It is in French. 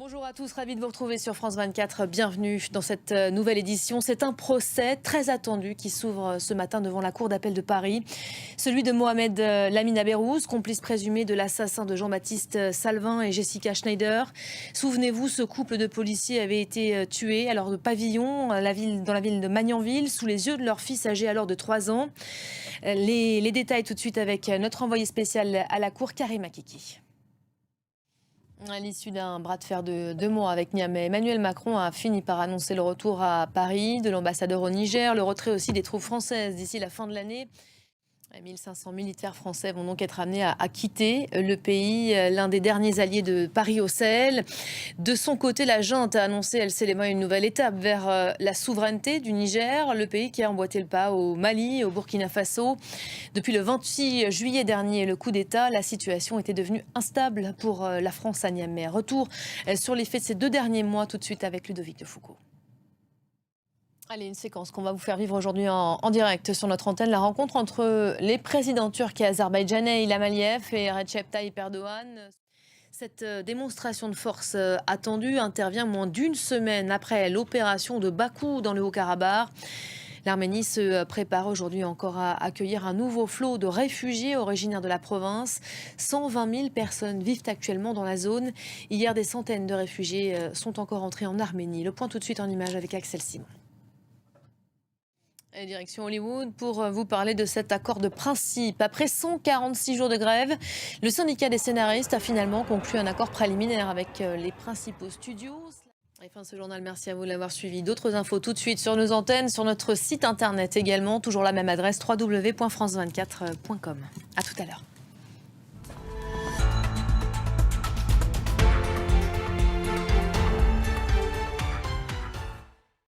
Bonjour à tous, ravi de vous retrouver sur France 24. Bienvenue dans cette nouvelle édition. C'est un procès très attendu qui s'ouvre ce matin devant la Cour d'appel de Paris. Celui de Mohamed Lamine Aberrouz, complice présumé de l'assassin de Jean-Baptiste Salvin et Jessica Schneider. Souvenez-vous, ce couple de policiers avait été tué à leur pavillon dans la ville de Magnanville, sous les yeux de leur fils âgé alors de 3 ans. Les détails tout de suite avec notre envoyé spécial à la Cour, Karim Akiki. À l'issue d'un bras de fer de 2 mois avec Niamey, Emmanuel Macron a fini par annoncer le retour à Paris de l'ambassadeur au Niger, le retrait aussi des troupes françaises d'ici la fin de l'année. 1500 militaires français vont donc être amenés à quitter le pays, l'un des derniers alliés de Paris au Sahel. De son côté, la junte a annoncé, elle Selema, une nouvelle étape vers la souveraineté du Niger, le pays qui a emboîté le pas au Mali et au Burkina Faso. Depuis le 26 juillet dernier, le coup d'État, la situation était devenue instable pour la France à Niamey. Retour sur les faits de ces 2 derniers mois, tout de suite avec Ludovic de Foucault. Allez, une séquence qu'on va vous faire vivre aujourd'hui en direct sur notre antenne. La rencontre entre les présidents turcs et azerbaïdjanais, Ilham Aliyev et Recep Tayyip Erdogan. Cette démonstration de force attendue intervient moins d'une semaine après l'opération de Bakou dans le Haut-Karabakh. L'Arménie se prépare aujourd'hui encore à accueillir un nouveau flot de réfugiés originaires de la province. 120 000 personnes vivent actuellement dans la zone. Hier, des centaines de réfugiés sont encore entrés en Arménie. Le point tout de suite en image avec Axel Simon. Et direction Hollywood pour vous parler de cet accord de principe. Après 146 jours de grève, le syndicat des scénaristes a finalement conclu un accord préliminaire avec les principaux studios. Et fin de ce journal, merci à vous de l'avoir suivi. D'autres infos tout de suite sur nos antennes, sur notre site internet également. Toujours la même adresse, www.france24.com. À tout à l'heure.